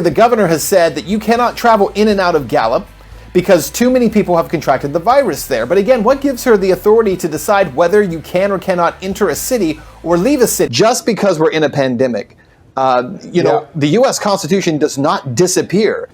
The governor has said that you cannot travel in and out of Gallup because too many people have contracted the virus there. But again, what gives her the authority to decide whether you can or cannot enter a city or leave a city just because we're in a pandemic? The U.S. Constitution does not disappear.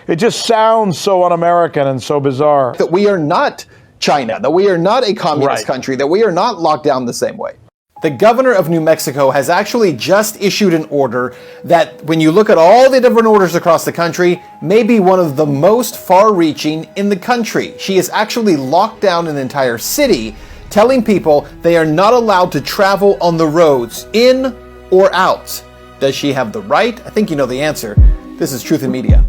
It just sounds so un-American and so bizarre. That we are not China, that we are not a communist country, that we are not locked down the same way. The governor of New Mexico has actually just issued an order that, when you look at all the different orders across the country, may be one of the most far-reaching in the country. She has actually locked down an entire city, telling people they are not allowed to travel on the roads, in or out. Does she have the right? I think you know the answer. This is Truth in Media.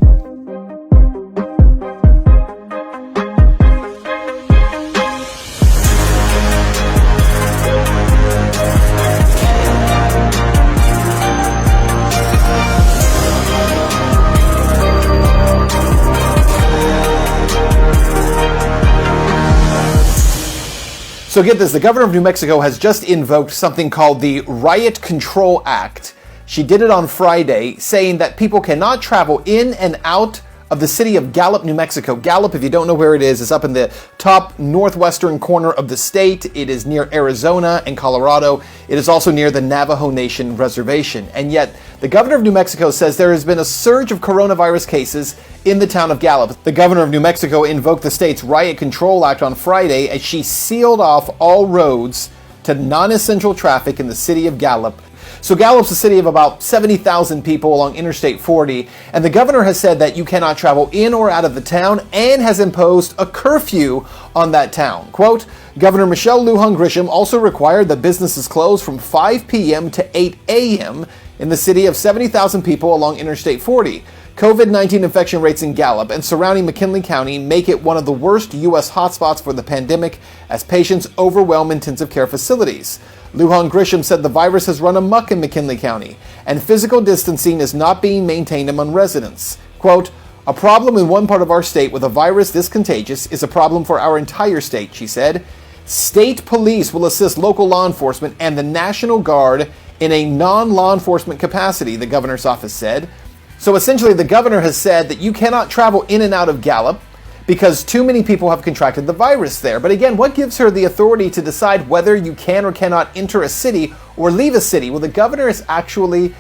So get this, the governor of New Mexico has just invoked something called the Riot Control Act. She did it on Friday, saying that people cannot travel in and out of the city of Gallup, New Mexico. Gallup, if you don't know where it is up in the top northwestern corner of the state. It is near Arizona and Colorado. It is also near the Navajo Nation reservation. And yet, the governor of New Mexico says there has been a surge of coronavirus cases in the town of Gallup. The governor of New Mexico invoked the state's Riot Control Act on Friday as she sealed off all roads to non-essential traffic in the city of Gallup. So Gallup's a city of about 70,000 people along Interstate 40, and the governor has said that you cannot travel in or out of the town and has imposed a curfew on that town. Quote, Governor Michelle Lujan Grisham also required that businesses close from 5 p.m. to 8 a.m. in the city of 70,000 people along Interstate 40. COVID-19 infection rates in Gallup and surrounding McKinley County make it one of the worst U.S. hotspots for the pandemic as patients overwhelm intensive care facilities. Lujan Grisham said the virus has run amok in McKinley County, and physical distancing is not being maintained among residents. Quote, a problem in one part of our state with a virus this contagious is a problem for our entire state, she said. State police will assist local law enforcement and the National Guard in a non-law enforcement capacity, the governor's office said. So essentially, the governor has said that you cannot travel in and out of Gallup because too many people have contracted the virus there. But again, what gives her the authority to decide whether you can or cannot enter a city or leave a city? Well, the governor is actually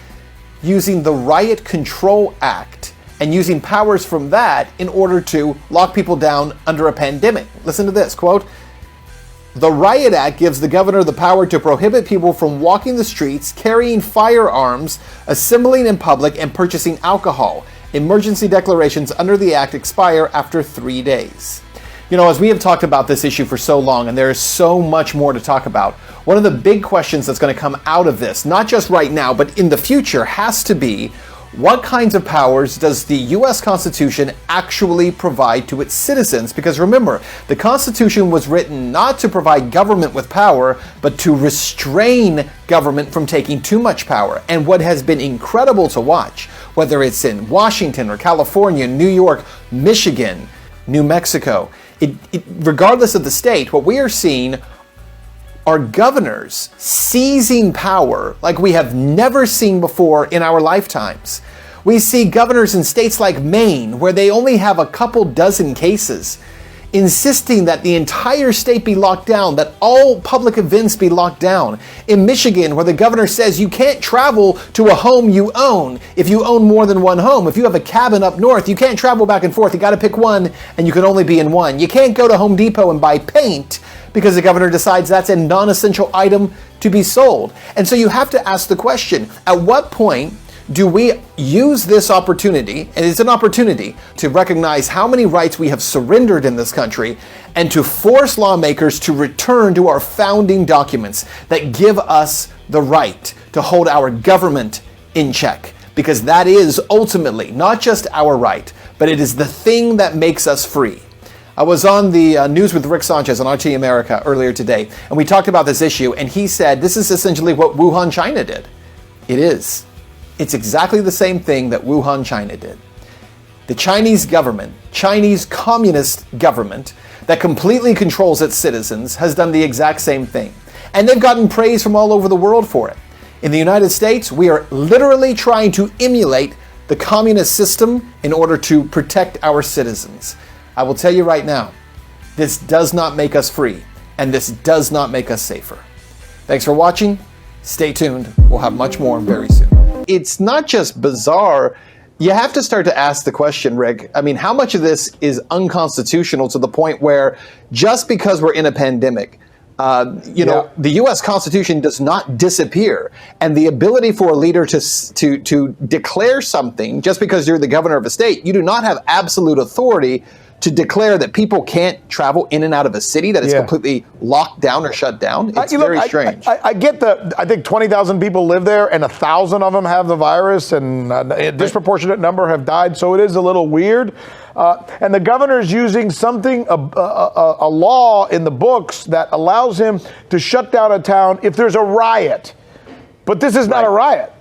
using the Riot Control Act and using powers from that in order to lock people down under a pandemic. Listen to this, quote, the Riot Act gives the governor the power to prohibit people from walking the streets, carrying firearms, assembling in public, and purchasing alcohol. Emergency declarations under the act expire after 3 days. You know, as we have talked about this issue for so long, and there is so much more to talk about, one of the big questions that's going to come out of this, not just right now, but in the future, has to be, what kinds of powers does the U.S. Constitution actually provide to its citizens? Because remember, the Constitution was written not to provide government with power, but to restrain government from taking too much power. And what has been incredible to watch, whether it's in Washington or California, New York, Michigan, New Mexico, regardless of the state, what we are seeing are governors seizing power like we have never seen before in our lifetimes. We see governors in states like Maine, where they only have a couple dozen cases, insisting that the entire state be locked down, that all public events be locked down. In Michigan, where the governor says you can't travel to a home you own if you own more than one home. If you have a cabin up north, you can't travel back and forth. You got to pick one, and you can only be in one. You can't go to Home Depot and buy paint because the governor decides that's a non-essential item to be sold. And so you have to ask the question, at what point do we use this opportunity, and it's an opportunity to recognize how many rights we have surrendered in this country and to force lawmakers to return to our founding documents that give us the right to hold our government in check? Because that is ultimately not just our right, but it is the thing that makes us free. I was on the news with Rick Sanchez on RT America earlier today, and we talked about this issue, and he said this is essentially what Wuhan, China did. It is. It's exactly the same thing that Wuhan, China did. The Chinese government, Chinese communist government that completely controls its citizens, has done the exact same thing. And they've gotten praise from all over the world for it. In the United States, we are literally trying to emulate the communist system in order to protect our citizens. I will tell you right now, this does not make us free, and this does not make us safer. Thanks for watching. Stay tuned. We'll have much more very soon. It's not just bizarre. You have to start to ask the question, Rick. I mean, how much of this is unconstitutional to the point where just because we're in a pandemic, the U.S. Constitution does not disappear, and the ability for a leader to declare something just because you're the governor of a state, you do not have absolute authority to declare that people can't travel in and out of a city that is completely locked down or shut down. It's very strange. I get I think 20,000 people live there and 1,000 of them have the virus and a disproportionate number have died. So it is a little weird. And the governor's using something, a law in the books that allows him to shut down a town if there's a riot. But this is not a riot.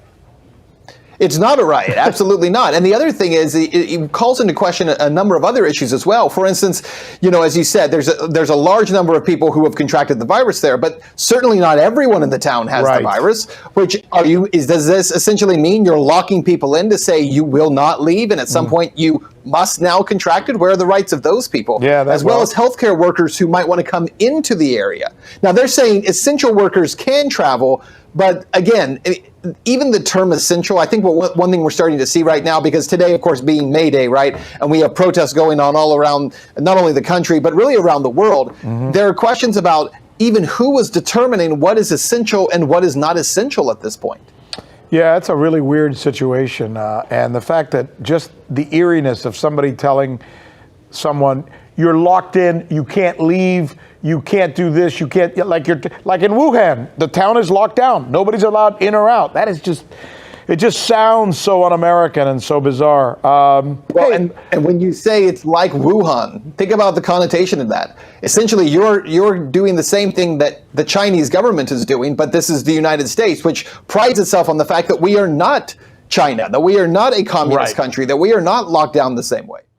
It's not a riot, absolutely not. And the other thing is, it calls into question a number of other issues as well. For instance, as you said, there's a large number of people who have contracted the virus there, but certainly not everyone in the town has the virus. Does this essentially mean you're locking people in to say you will not leave, and at some point you must now contract it? Where are the rights of those people? As well as healthcare workers who might want to come into the area. Now they're saying essential workers can travel, but again, even the term essential, I think one thing we're starting to see right now, because today, of course, being May Day, right, and we have protests going on all around, not only the country, but really around the world, there are questions about even who was determining what is essential and what is not essential at this point. Yeah, it's a really weird situation. And the fact that just the eeriness of somebody telling someone, you're locked in, you can't leave, you can't do this, you can't, like in Wuhan, the town is locked down. Nobody's allowed in or out. That is just, it just sounds so un-American and so bizarre. And when you say it's like Wuhan, think about the connotation of that. Essentially, you're doing the same thing that the Chinese government is doing, but this is the United States, which prides itself on the fact that we are not China, that we are not a communist country, that we are not locked down the same way.